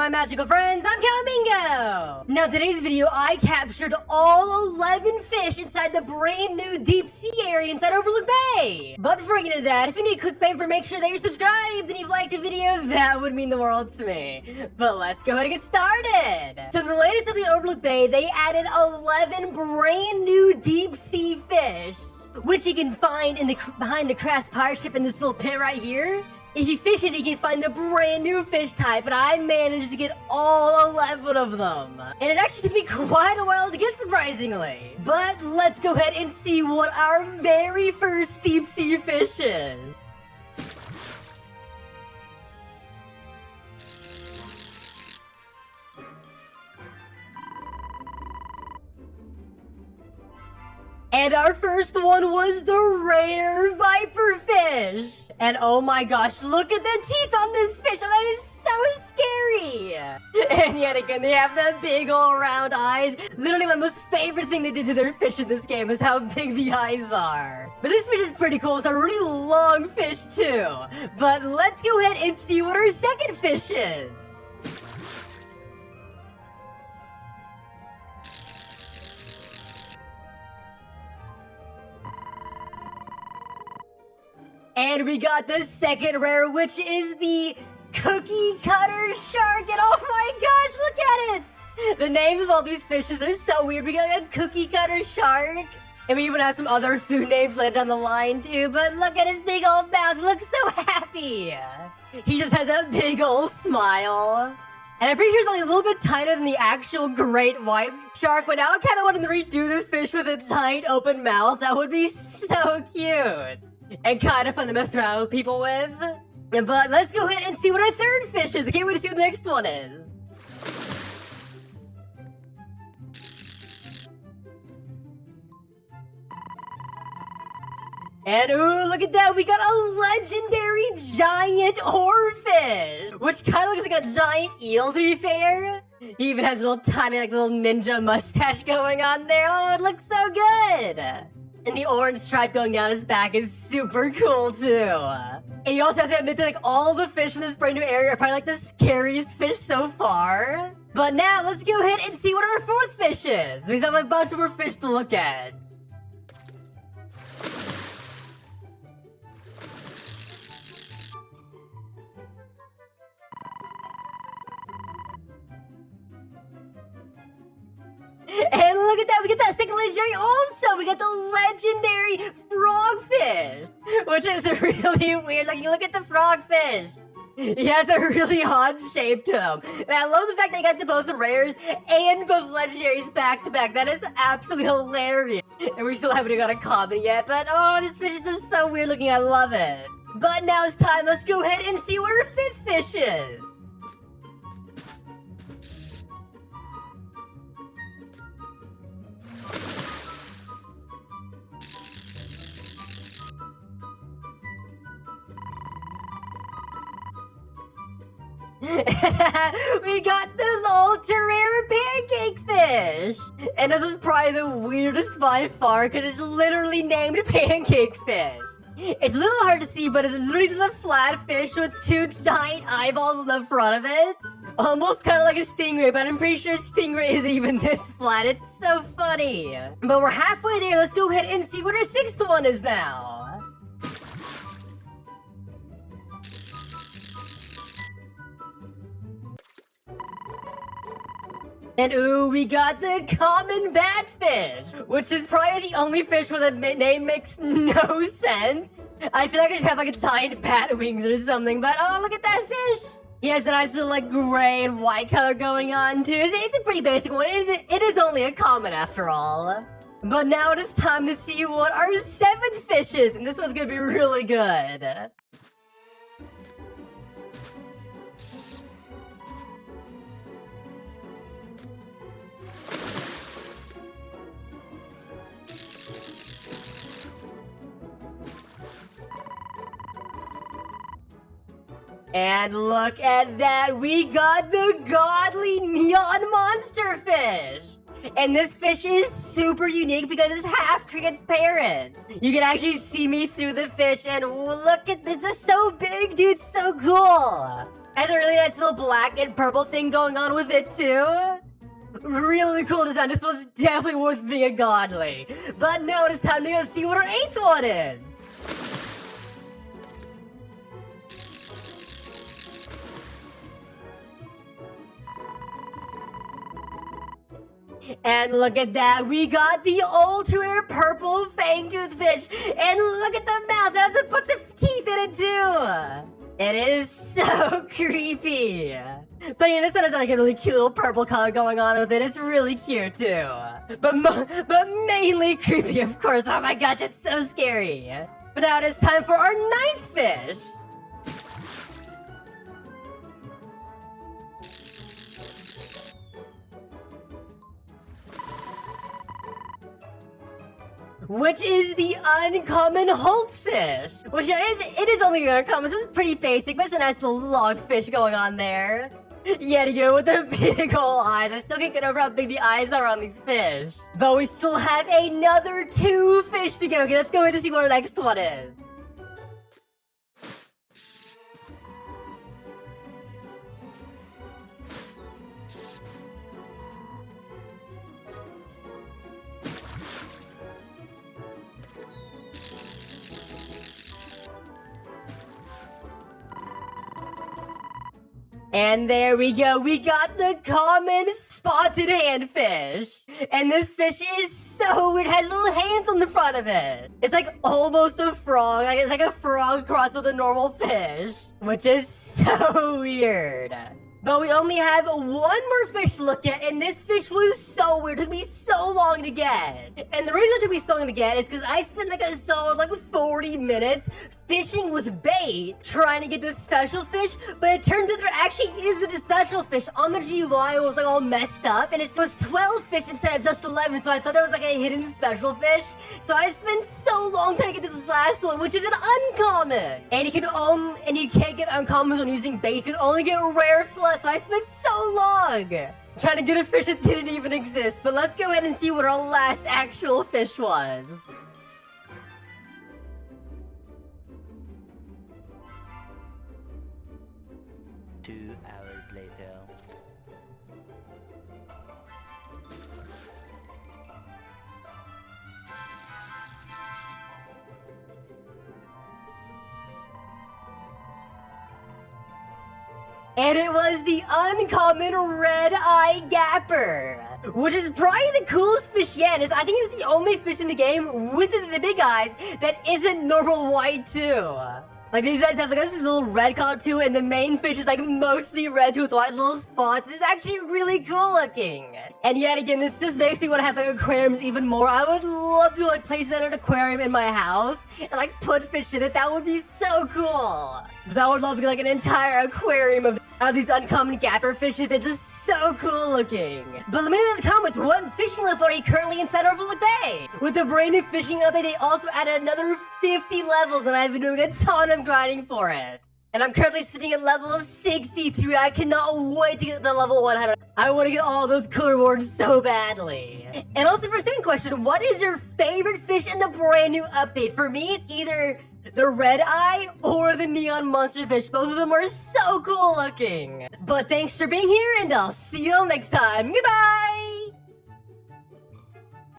my magical friends, I'm Cowmingo! Now today's video, I captured all 11 fish inside the brand new deep sea area inside Overlook Bay! But before I get into that, if you need a quick favor, make sure that you're subscribed and you've liked the video, that would mean the world to me. But let's go ahead and get started! So the latest update on Overlook Bay, they added 11 brand new deep sea fish, which you can find in behind the Crash pirate ship in this little pit right here. If you fish it, you can find the brand new fish type, and I managed to get all 11 of them. And it actually took me quite a while to get, surprisingly. But let's go ahead and see what our very first deep sea fish is. And our first one was the rare viper fish. And oh my gosh, look at the teeth on this fish. Oh, that is so scary. And yet again, they have the big old round eyes. Literally my most favorite thing they did to their fish in this game is how big the eyes are. But this fish is pretty cool. It's a really long fish too. But let's go ahead and see what our second fish is. And we got the second rare, which is the cookie cutter shark. And oh my gosh, look at it! The names of all these fishes are so weird. We got a cookie cutter shark. And we even have some other food names later down the line too. But look at his big old mouth. He looks so happy. He just has a big old smile. And I'm pretty sure it's only a little bit tighter than the actual great white shark. But now I kind of want to redo this fish with a giant open mouth. That would be so cute. And kind of fun to mess around with people with. But let's go ahead and see what our third fish is. I can't wait to see what the next one is. And ooh, look at that. We got a legendary giant oarfish, which kind of looks like a giant eel, to be fair. He even has a little tiny, little ninja mustache going on there. Oh, it looks so good. And the orange stripe going down his back is super cool too. And you also have to admit that all the fish from this brand new area are probably the scariest fish so far. But now let's go ahead and see what our fourth fish is. We still have a bunch more fish to look at. And look at that, we get that second legendary also! We got the legendary frogfish! Which is really weird, look at the frogfish! He has a really odd shape to him. And I love the fact that he got both the rares and both legendaries back to back. That is absolutely hilarious. And we still haven't got a common yet, but oh, this fish is just so weird looking, I love it. But now it's time, let's go ahead and see what our fifth fish is! We got the ultra rare pancake fish! And this is probably the weirdest by far because it's literally named pancake fish. It's a little hard to see, but it's literally just a flat fish with two giant eyeballs on the front of it. Almost kind of like a stingray, but I'm pretty sure a stingray isn't even this flat. It's so funny. But we're halfway there. Let's go ahead and see what our sixth one is now. And ooh, we got the common batfish, which is probably the only fish where the name makes no sense. I feel like I should have a giant bat wings or something, but oh, look at that fish. He has a nice little gray and white color going on too. It's a pretty basic one. It is only a common after all. But now it is time to see what our seventh fish is, and this one's gonna be really good. And look at that, we got the godly neon monster fish! And this fish is super unique because it's half transparent. You can actually see me through the fish, and look at this, it's so big, dude, so cool! Has a really nice little black and purple thing going on with it too. Really cool design. This one's definitely worth being a godly. But now it's time to go see what our 8th one is. And look at that, we got the ultra rare purple fangtooth fish. And look at the mouth, it has a bunch of teeth in it too. It is so creepy. But yeah, this one has like a really cute little purple color going on with it. It's really cute too. But mainly creepy, of course. Oh my gosh, it's so scary. But now it is time for our 9th fish. Which is the uncommon Holtfish. Which it is only uncommon, so it's pretty basic, but it's a nice little logfish going on there. Yet again with the big ol' eyes. I still can't get over how big the eyes are on these fish. But we still have another 2 fish to go. Okay, let's go in to see what our next one is. And there we go, we got the common spotted handfish. And this fish is so weird, it has little hands on the front of it. It's like almost a frog, like it's like a frog crossed with a normal fish. Which is so weird. But we only have one more fish to look at, and this fish was so weird. It took me so long to get. And the reason it took me so long to get is because I spent like a solid 40 minutes fishing with bait trying to get this special fish, but it turns out there actually isn't a special fish. On the GUI, it was like all messed up, and it was 12 fish instead of just 11, so I thought there was like a hidden special fish. So I spent so long trying to get to this last one, which is an uncommon. And you can't get uncommons when using bait. You can only get rare plus, so I spent so long trying to get a fish that didn't even exist. But let's go ahead and see what our last actual fish was. Later. And it was the uncommon red-eye gapper, which is probably the coolest fish yet. I think it's the only fish in the game with the big eyes that isn't normal white too. Like these guys have like this little red color too, and the main fish is like mostly red with white little spots. It's actually really cool looking. And yet again, this makes me want to have like aquariums even more. I would love to like place an aquarium in my house and like put fish in it. That would be so cool. Because I would love to get like an entire aquarium of these uncommon gapper fishes. They're just so cool looking. But let me know in the comments, what fishing level are you currently inside Overlook Bay? With the brand new fishing update, they also added another 50 levels, and I've been doing a ton of grinding for it. And I'm currently sitting at level 63. I cannot wait to get to level 100. I want to get all those cool rewards so badly. And also for a second question, what is your favorite fish in the brand new update? For me, it's either the red eye or the neon monster fish. Both of them are so cool looking. But thanks for being here, and I'll see you all next time. Goodbye!